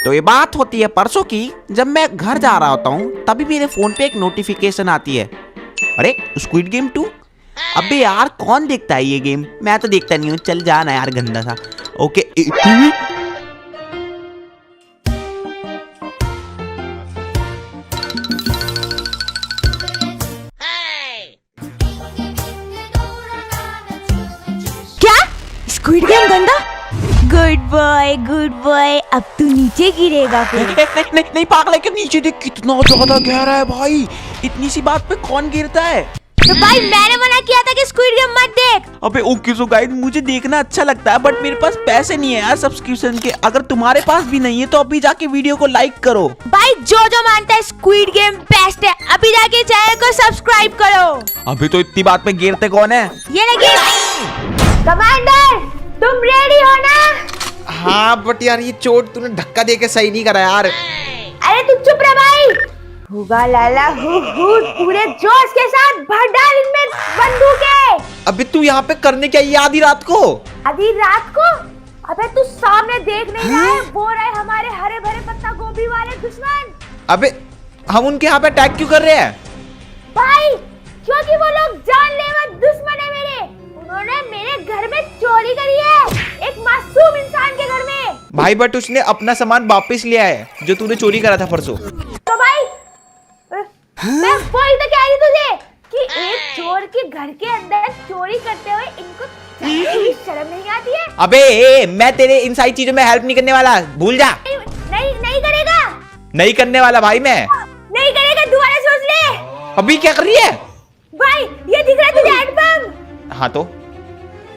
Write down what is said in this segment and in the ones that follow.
तो ये बात होती है परसों की, जब मैं घर जा रहा होता हूँ तभी मेरे फोन पे एक नोटिफिकेशन आती है, अरे स्क्विड गेम 2। अबे यार कौन देखता है ये गेम, मैं तो देखता नहीं हूँ, चल जाना यार गंदा सा। ओके क्या स्क्विड गेम गंदा? गुड बॉय, अब तू नीचे गिरेगा फिर। नहीं पागल है क्या, नीचे देख कितना ज्यादा गहरा है भाई, इतनी सी बात पे कौन गिरता है। तो भाई मैंने मना किया था कि स्क्विड गेम मत देख। अबे ओके सो गाइस, मुझे देखना अच्छा लगता है बट मेरे पास पैसे नहीं है यार सब्सक्रिप्शन के। अगर तुम्हारे पास भी नहीं है तो अभी जाके वीडियो को लाइक करो। भाई जो मानता है स्क्विड गेम बेस्ट है, अभी जाके चैनल को सब्सक्राइब करो। अभी तो इतनी बात पे गिरते कौन है? ये लगी कमांडर, तुम रेडी हो ना? हाँ बट यार ये चोट तूने धक्का दे के सही नहीं करा यार। अरे तू चुप रह भाई। हुगा लाला हु पूरे जोश के साथ भर डाल इनमें बंदूकें। अबे तू यहाँ पे करने क्या, ये आधी रात को? आधी रात को? अबे तू सामने देख नहीं रहा है, वो रहे हमारे हरे भरे पत्ता गोभी वाले दुश्मन। अबे हम उनके यहाँ पे अटैक क्यों कर रहे हैं? भाई क्योंकि वो लोग जानलेवा दुश्मन है मेरे। उन्होंने मेरे घर में चोरी करी है, एक मासूम इंसान के घर में। भाई बट उसने अपना सामान वापस लिया है जो तूने चोरी करा था परसों। तो भाई मैं वही तो कह रही तुझे कि एक चोर के घर के अंदर चोरी करते हुए इनको थोड़ी शर्म नहीं आती है? अबे मैं तेरे इन सारी चीजों में हेल्प नहीं करने वाला, भूल जा। नहीं करेगा? नहीं करने वाला भाई मैं। नहीं करेगा, दोबारा सोच ले। अभी क्या कर रही है? भाई ये दिख रहा है तुझे हैंडपंप? हाँ तो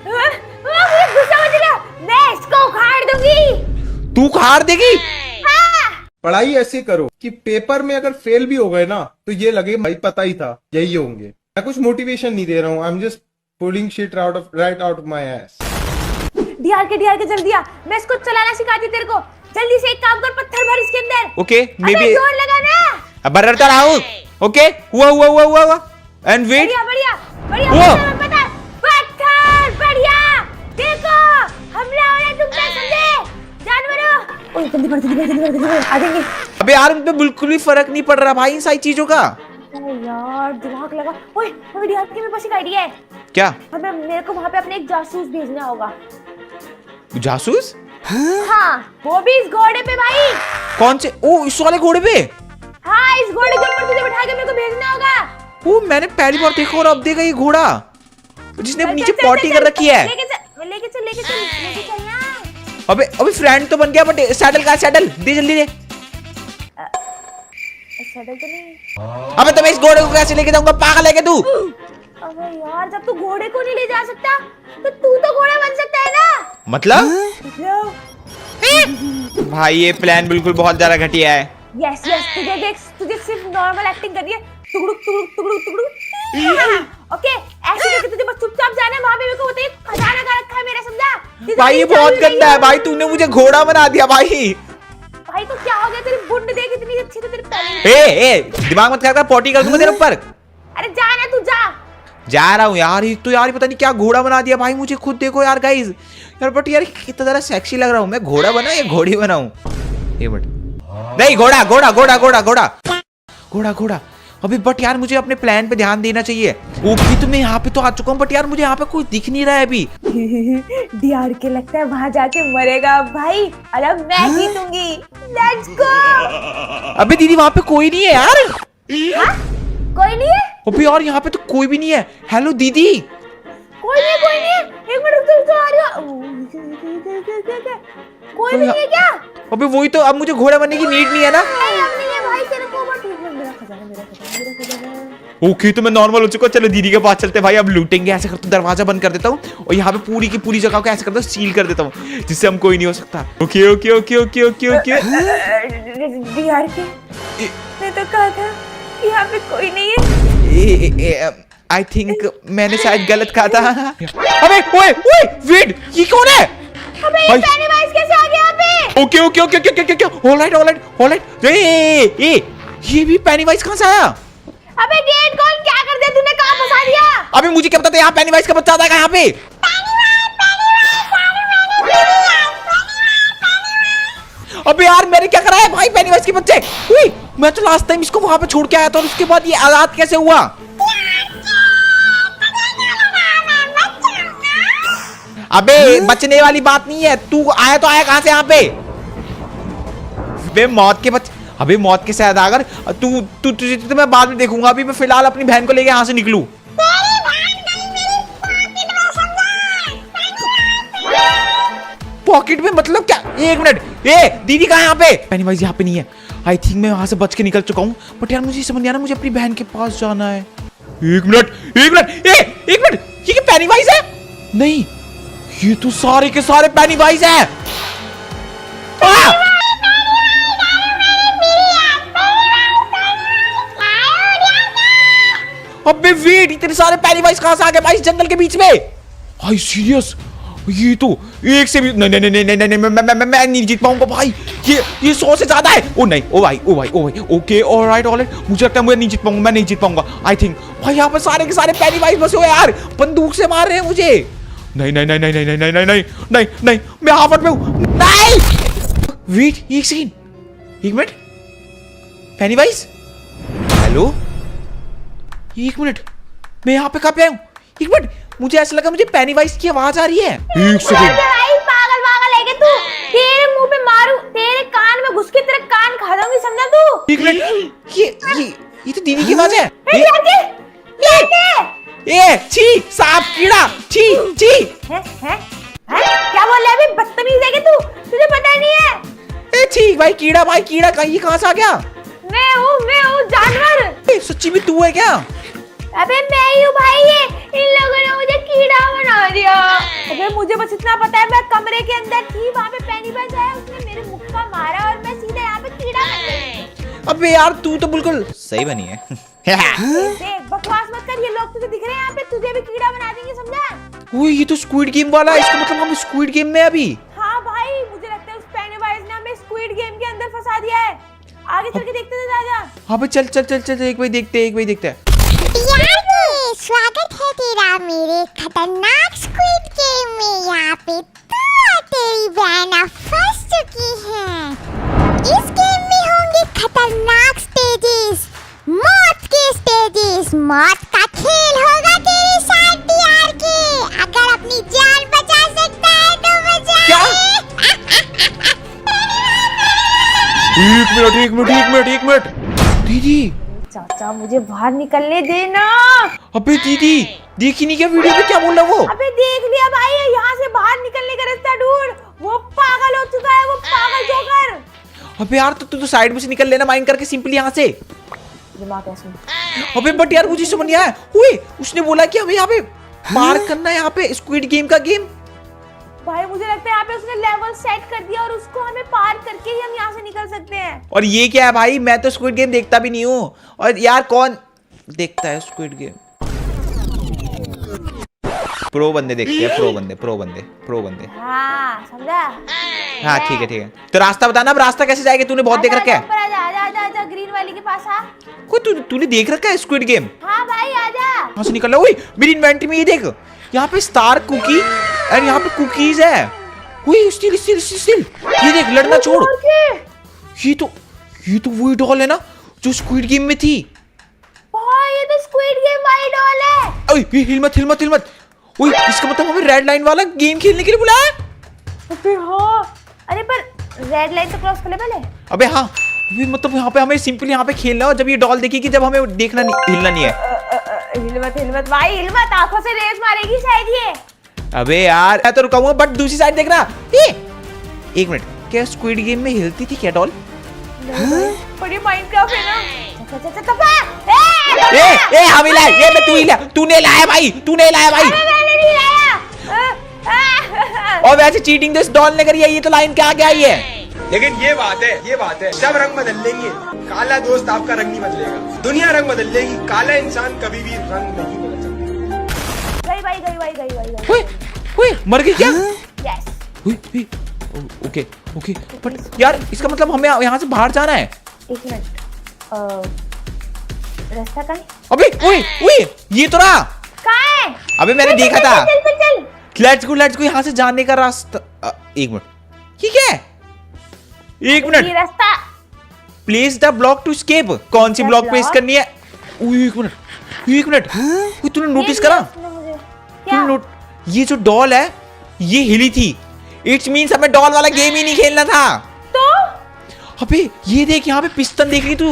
मुझे गुस्सा मत दिला, मैं इसको उखाड़ दूंगी। तू उखाड़ देगी? पढ़ाई ऐसे करो कि पेपर में अगर फेल भी हो गए ना तो ये लगे भाई पता ही था यही होंगे। मैं कुछ मोटिवेशन नहीं दे रहा हूँ, I am just pulling shit right out of my ass. डीआर के जल्दी आ, मैं इसको चलाना सिखाती तेरे को। जल्दी से एक काम कर, पत्थर भर इसके अंदर। ओके मे बी जोर लगा ना। बर्रता रहा हूँ। ओके हुआ एंड वेट। बढ़िया पत्थर बढ़िया। देखो हमला हो रहा है, तुम क्या समझे जानवरों? ओए जल्दी बढ़ आ जाएंगे। अबे यार उन पे बिल्कुल भी फर्क नहीं पड़ रहा भाई इन सारी चीजों का। यार दिमाग लगा। ओए हमें डीआर के मेरे पास एक आइडिया है। क्या? हमें मेरे को वहाँ पे अपने एक जासूस भेजना होगा। जासूस? हाँ वो भी इस घोड़े पे भाई। कौन से? ओ इस वाले घोड़े पे? हाँ इस घोड़े के ऊपर तुझे बिठा के मेरे को भेजना होगा। ओ मैंने पहली बार देखा और अब देखा ये घोड़ा जिसने नीचे पॉटी कर रखी है। लेके चल ना। अबे फ्रेंड तो बन गया बट सैडल का सैडल दे जल्दी दे। सैडल तो नहीं। अबे तो मैं इस घोड़े को कैसे लेके जाऊंगा, पागल है क्या तू? अबे यार जब तू घोड़े को नहीं ले जा सकता तो तू तो घोड़ा बन सकता है ना। मतलब भाई ये प्लान बिल्कुल बहुत ज्यादा घटिया है। यस तुझे सिर्फ नॉर्मल एक्टिंग करनी है। टुकड़ुक ओके ऐसे करके तुझे बस चुपचाप जाना है। वहां पे मेरे को बताइए खजाना का रखा है मेरा, समझा? भाई ये बहुत गंदा है भाई, तूने मुझे घोड़ा बना दिया भाई। भाई तो क्या हो गया, तेरी बुंड देख इतनी अच्छी तो तेरी पहले। ए दिमाग मत खराब कर, पॉटी कर दूंगा तेरे ऊपर। अरे जा ना तू जा रहा हूँ यार। तो यार पता नहीं क्या घोड़ा बना दिया भाई मुझे, खुद देखो यार गाइस यार। बट यार कितना ज्यादा सेक्सी लग रहा हूँ मैं। घोड़ा बना या घोड़ी बनाऊं? ये बट नहीं घोड़ा। अभी बट यार मुझे अपने प्लान पे ध्यान देना चाहिए। ओके तो मैं यहाँ पे तो आ चुका हूँ बट यार मुझे यहाँ पे कोई दिख नहीं रहा है अभी। डीआर के लगता है वहां जाके मरेगा भाई, और अब मैं जीतूंगी। Let's go. अबे दीदी वहाँ पे कोई नहीं है यार। कोई नहीं है? अबे यार यहाँ पे तो कोई भी नहीं है। हेलो दीदी। कोई नहीं है। एक मिनट रुक जा, आ रही हूं। कोई भी नहीं है क्या? अबे वही तो, अब मुझे घोड़ा बनने की नीड नहीं है ना। नहीं है भाई, तेरे को बट मेरा खजाना। ओके तो मैं नॉर्मल हो चुका। चलो दीदी के पास चलते भाई, अब लूटेंगे। ऐसे करता हूँ दरवाजा बंद कर देता हूँ और यहाँ पे पूरी की पूरी जगह को ऐसे करता हूँ सील कर देता हूँ जिससे हम कोई नहीं हो सकता। ओके डीआर के मैं तो कहा था यहाँ पे कोई नहीं है। आई थिंक मैंने शायद गलत कहा था। अबे ओए वेट, ये कौन है? अबे ये पेनीवाइज कैसे आ गया यहाँ पे? Okay alright. ये भी पेनीवाइज कहाँ से आया? अबे गेट खोल, क्या कर दिया तूने, कहाँ फंसा दिया? अबे मुझे क्या पता था यहाँ पेनीवाइज का बच्चा आता है यहाँ पे। अबे यार मैंने क्या करा है भाई पेनीवाइज के बच्चे। उई, मैं तो लास्ट टाइम इसको वहां पे छोड़ के आया था और उसके बाद ये आजाद कैसे हुआ? अबे बचने वाली बात नहीं है, तू आया तो आया कहां से यहाँ पे? बे मौत के बच्चे, अबे मौत के साथ अगर तू तू तुझे तो मैं बाद में देखूंगा, अभी मैं फिलहाल अपनी बहन को लेके यहाँ से निकलूं। पॉकेट में मतलब क्या? एक मिनट, ए दीदी कहाँ है यहाँ पे? पेनीवाइज यहाँ पे नहीं है। आई थिंक मैं वहां से बच के निकल चुका हूँ, बट यार मुझे समझ नहीं आ रहा, मुझे अपनी बहन के पास जाना है। एक मिनट, एक मिनट, एक मिनट, ये क्या पेनीवाइज है? नहीं, ये तो सारे के सारे पेनीवाइज है। अबे वेट, इतने सारे पेनीवाइज कहां से आ गए भाई इस जंगल के बीच में? भाई सीरियस, ये तो एक से भी नहीं नहीं नहीं नहीं नहीं मैं नहीं जीत पाऊंगा भाई, ये 100 से ज्यादा है। ओ नहीं, ओ भाई, ओ भाई, ओ भाई, ओके ऑलराइट ऑलराइट, मुझे लगता है मैं नहीं जीत पाऊंगा, मैं नहीं जीत पाऊंगा आई थिंक। भाई यहाँ पे सारे के सारे पेनीवाइज बसे हुए यार, बंदूक से मार रहे हैं मुझे। नहीं नहीं नहीं नहीं नहीं नहीं नहीं नहीं नहीं नहीं नहीं, मैं हाफट में हूं। नहीं वेट, एक सेकंड, एक मिनट, पेनीवाइज हेलो, एक मिनट, मैं यहाँ पे कहाँ पे आया हूँ? एक मिनट, मुझे ऐसा लगा मुझे पेनीवाइज की आवाज आ रही है। एक सेकंड, पागल पागल है क्या तू? तेरे मुंह पे मारू, तेरे कान में घुस के तेरे कान खा दूंगी, समझा तू? एक मिनट, ये तो दीदी की आवाज है। ए छी, सांप कीड़ा, छी छी। हैं? क्या बोल रहा है अभी? बदतमीज है क्या तू? तुझे पता नहीं है? ए छी भाई, कीड़ा भाई, कीड़ा कहीं कहां से आ गया? मैं हूँ जानवर। सच्ची में तू है क्या? अबे मैं ही हूँ भाई, ये इन लोगों ने मुझे कीड़ा बना दिया। अबे मुझे बस इतना पता है, मैं कमरे के अंदर थी, वहाँ पे पेनीवाइज आया, उसने मेरे मुक्का मारा और मैं सीधे यहाँ पे कीड़ा बन गई। अबे यार तू तो बिल्कुल सही बनी है। देख बकवास मत कर, ये लोग तुझे दिख रहे हैं यहाँ पे, तुझे भी कीड़ा बना देंगे, समझा? ओए ये तो स्क्विड गेम वाला है, इसका मतलब हम स्क्विड गेम में अभी। हाँ भाई, मुझे लगता है उस पेनीवाइज ने हमें स्क्विड गेम के अंदर फंसा दिया है। आगे चल के देखते हैं राजा। हाँ भाई चल चल चल चल, एक बार देखते हैं। स्वागत है तेरा मेरे खतरनाक स्क्विड गेम में। यहाँ पे तू और तेरी बहन अब फंस चुकी है। इस गेम में होंगे खतरनाक स्टेजेस, मौत के स्टेजेस। मौत का खेल होगा तेरे साथ यार के। अगर अपनी जान बचा सकता है तो बचा। क्या? एक मिनट दीदी। चाचा मुझे बाहर निकलने देना। अबे दीदी देखी नहीं क्या वीडियो में क्या बोल रहा वो? अबे देख लिया भाई, यहाँ से बाहर निकलने का रास्ता ढूंढ, वो पागल हो चुका है, वो पागल जोकर। अबे यार तो साइड में से निकल लेना माइंड करके सिंपली यहाँ से। दिमाग कैसे? अबे बट यार मुझे समझ नहीं आया, हुई उसने बोला कि हमें यहाँ पे मार करना है, यहाँ पे स्क्विड गेम का गेम। भाई मुझे लगता है यहाँ पे उसने लेवल सेट कर दिया और उसको हमें पार करके ही हम यहाँ से निकल सकते हैं। और ये क्या है भाई, मैं तो स्क्विड गेम देखता भी नहीं हूँ, और यार कौन देखता है स्क्विड गेम? प्रो बंदे देखते हैं, प्रो बंदे। हाँ समझा? हाँ ठीक है। तो रास्ता बताना, अब रास्ता कैसे जाएगा? तूने बहुत देख रखा है। आजा ग्रीन वाली के पास आ। कोई तूने देख रखा है स्क्विड गेम? हाँ भाई आजा। कहाँ से निकल रहा? ओए मेरी इन्वेंटरी में ये देख, यहाँ पे स्टार कुकी और यहाँ पे कुकीज है। ओए स्टिल ये देख, लड़ना छोड़। ये तो वही डॉल है ना जो स्क्विड गेम में थी। भाई ये तो स्क्विड गेम वाली डॉल है। ओए हिल मत। ओए इसका मतलब हमें रेड लाइन वाला गेम खेलने के लिए बुलाया? अबे हाँ, अरे पर रेड लाइन तो क्रॉस कर ले पहले। अबे हाँ, अबे मतलब यहाँ पे हमें सिंपली यहाँ पे खेलना है, और जब ये डॉल देखेगी जब हमें देखना नहीं, हिलना नहीं है। हिल मत भाई, हिल मत, आंखों से रेस मारेगी शायद ये। अबे यार मैं तो रुका हूँ, बट दूसरी साइड देखना। एक मिनट, क्या स्क्विड गेम में हिलती थी क्या डॉल? बड़ी माइनक्राफ्ट है ना। हमें लाया, ये मैं तूने लाया भाई। मैंने नहीं लाया। और वैसे चीटिंग तो इस डॉल ने करी है, ये तो लाइन के आगे आई है। लेकिन ये बात है सब रंग बदल लेंगे, काला दोस्त आपका रंग नहीं बदलेगा। दुनिया रंग बदल लेगी, काला इंसान कभी भी रंग नहीं बदल सकता। गई। ओए मर गई क्या? यस। ओके बट यार इसका मतलब हमें यहाँ से बाहर जाना है। एक मिनट, रास्ता कहाँ है? अबे ओए ये तो रहा। कहाँ है? अबे मैंने देखा था। चल। लेट्स गो यहाँ से जाने का रास्ता। एक मिनट, ये क्या है? एक मिनट, ये रास्ता। Place the block to escape. कौन सी ब्लॉक प्लेस करनी है? एक मिनट, एक मिनट। तूने नोटिस ये करा? इसने मुझे- क्या? ये जो डॉल है ये हिली थी। इट्स मीन्स हमें डॉल वाला गेम ही नहीं खेलना था। तो अबे ये देख, यहाँ पे पिस्टन देख रही तू?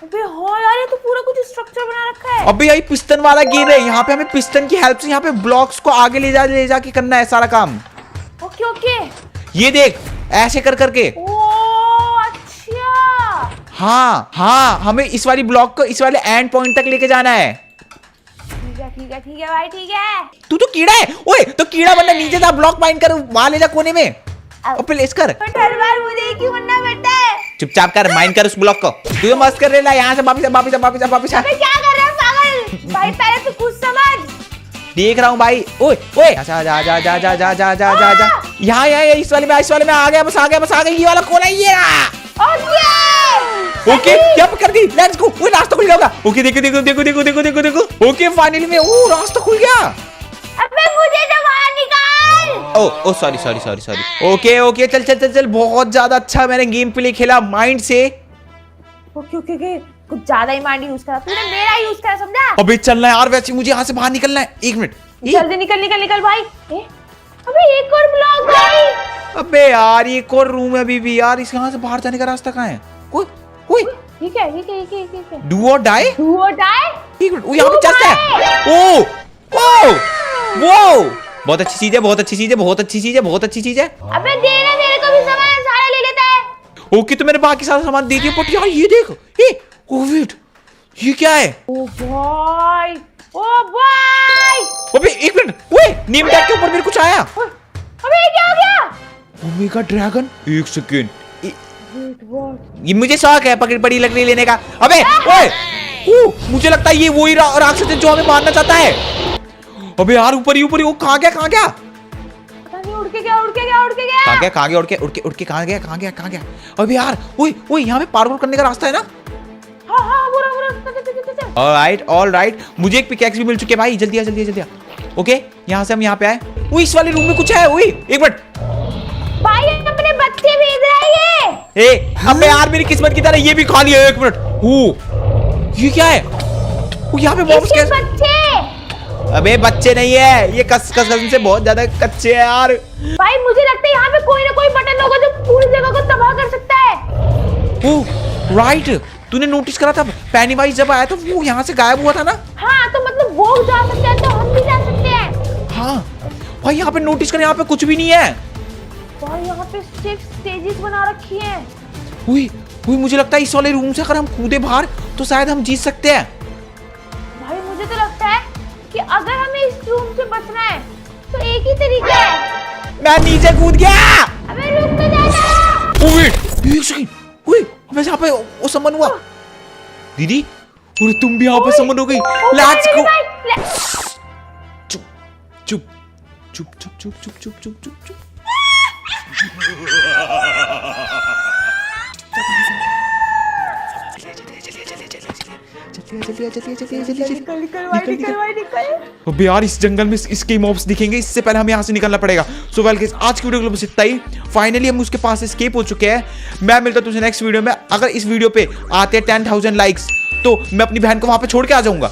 अबे हाँ यार, ये तो पूरा कुछ स्ट्रक्चर बना रखा है। अबे यही पिस्टन वाला गेम है। यहाँ पे हमें पिस्टन की हेल्प से यहाँ पे ब्लॉक्स को आगे ले जाके करना है सारा काम। Okay okay. ये देख, ऐसे कर करके। ओ अच्छा। हाँ हाँ, हमें इस वाली ब्लॉक को इस वाले एंड पॉइंट तक लेके जाना है। ठीक है ठीक है ठीक है भाई, ठीक है। तू तो कीड़ा है। ओए तो कीड़ा बनना, नीचे जा, ब्लॉक फाइंड कर, वहां ले जा कोने में और प्लेस कर। बट हर बार मुझे क्यों बनना पड़ता है? चुपचाप कर, माइंड कर उस ब्लॉक को। तू तो मस्त कर रहा है। यहाँ से वापिस वापिस वापिस वापिस आ। अबे क्या कर रहा है पागल? भाई पहले तो कुछ समझ। देख रहा हूँ भाई। ओए ओए, जा जा जा जा जा जा जा जा जा जा। यहाँ यहाँ इस वाले में आ गया, बस आ गया, बस आ गया। ये वाला कोना, ये रहा। ओके, क्या कर दी? Let's go. वो रास्ता खुल गया। ओके, देखो देखो देखो देखो देखो देखो देखो। ओके फाइनली में वो रास्ता खुल गया। अबे मुझे तो बाहर निकाल। Oh sorry sorry sorry sorry. Okay okay, चल चल चल चल। बहुत ज्यादा अच्छा मैंने गेम प्ले खेला माइंड से। ओके ओके ओके, कुछ ज्यादा ही माइंड यूज करा तूने, मेरा यूज करा, समझा? अबे चलना है यार, वैसे मुझे यहाँ से बाहर निकलना है। एक मिनट। जल्दी निकल निकल निकल भाई। अबे एक और ब्लॉक भाई। अबे यार ये एक और रूम है अभी भी यार। इस यहाँ से बाहर जाने का रास्ता कहाँ है? कोई कोई ठीक है ठीक है ठीक है ठीक है। डू और डाई। डू और डाई। एक मिनट, वो यहाँ पे चलता है। ओ ओ वो बहुत अच्छी चीज है, बहुत अच्छी चीज है, बहुत अच्छी चीज है, बहुत अच्छी चीज है। अबे देना मेरे को भी सामान, सारा ले लेता है। ओके तो मैंने बाकी सारा सामान दे दिया, बट यार ये देख, ओ वेट, ये क्या है? ओ भाई, ओ भाई। अबे एक मिनट, ओए नेम टैग के ऊपर मेरे कुछ आया। अबे ये क्या हो गया? Omega dragon. एक सेकेंड, वेट व्हाट? ये मुझे शौक है पकड़ पड़ी लकड़ी लेने का। अबे ओए, मुझे लगता है ये वही राक्षस है जो हमें मारना चाहता है। अबे यार ऊपर ही वो कहाँ गया कहाँ गया? पता नहीं, उड़ के गया उड़ के गया उड़ के गया। कहाँ गया कहाँ गया? उड़ के कहाँ गया कहाँ गया कहाँ गया? अबे यार ओए यहाँ पे पार्कोर करने का रास्ता है ना? हाँ बुरा बुरा, चल। ऑलराइट, मुझे एक पिकैक्स भी मिल चुकी है भाई। जल्दी आ। ओके, यहाँ से हम यहाँ पे आए। ओए इस वाले रूम में कुछ है। ओए एक मिनट भाई, अपने बच्चे भेज रहा है ये। अबे यार मेरी किस्मत की तरह ये भी खा लिया। एक मिनट, ये क्या है? यहाँ पे मॉब्स इसके कैसे? बच्चे। अबे बच्चे नहीं है ये, कसम से बहुत ज्यादा कच्चे हैं यार। भाई मुझे लगता है यहाँ पे कोई ना कोई बटन होगा जो पूरी जगह को तबाह कर सकता है। ओह राइट, तूने नोटिस करा था पेनीवाइज जब आया था वो यहाँ से गायब हुआ था ना? हाँ तो मतलब वो जा सकते हैं तो हम भी जा सकते हैं। हाँ भाई, यहाँ पे नोटिस कर, यहाँ पे कुछ भी नहीं है। भाई यहाँ पे 6 स्टेजेस बना रखी हैं। हुई मुझे लगता है इस वाले रूम से अगर हम कूदे बाहर तो शायद हम जीत सकते हैं। भाई मुझे तो लगता है कि अगर हमें इस रूम से बचना है तो एक ही तरीका है। मैं नीचे कूद गया। अबे रुक तो जा। ओह वेट, एक सेकंड। ओए अबे यहाँ पे वो समन हुआ। दीदी, और तुम भी यहाँ पे समन हो गई। Let's go. चुप चुप चुप चुप चुप चुप चुप चुप चुप चुप। अबे यार इस जंगल में इसके मॉब्स दिखेंगे, इससे पहले हमें यहाँ से निकलना पड़ेगा। सो वेल गाइस, आज की वीडियो के लिए बस इतना ही। फाइनली हम उसके पास एस्केप हो चुके हैं। मैं मिलता हूं तुझसे नेक्स्ट वीडियो में। अगर इस वीडियो पे आते हैं 10,000 लाइक्स तो मैं अपनी बहन को वहां पे छोड़ के आ जाऊंगा।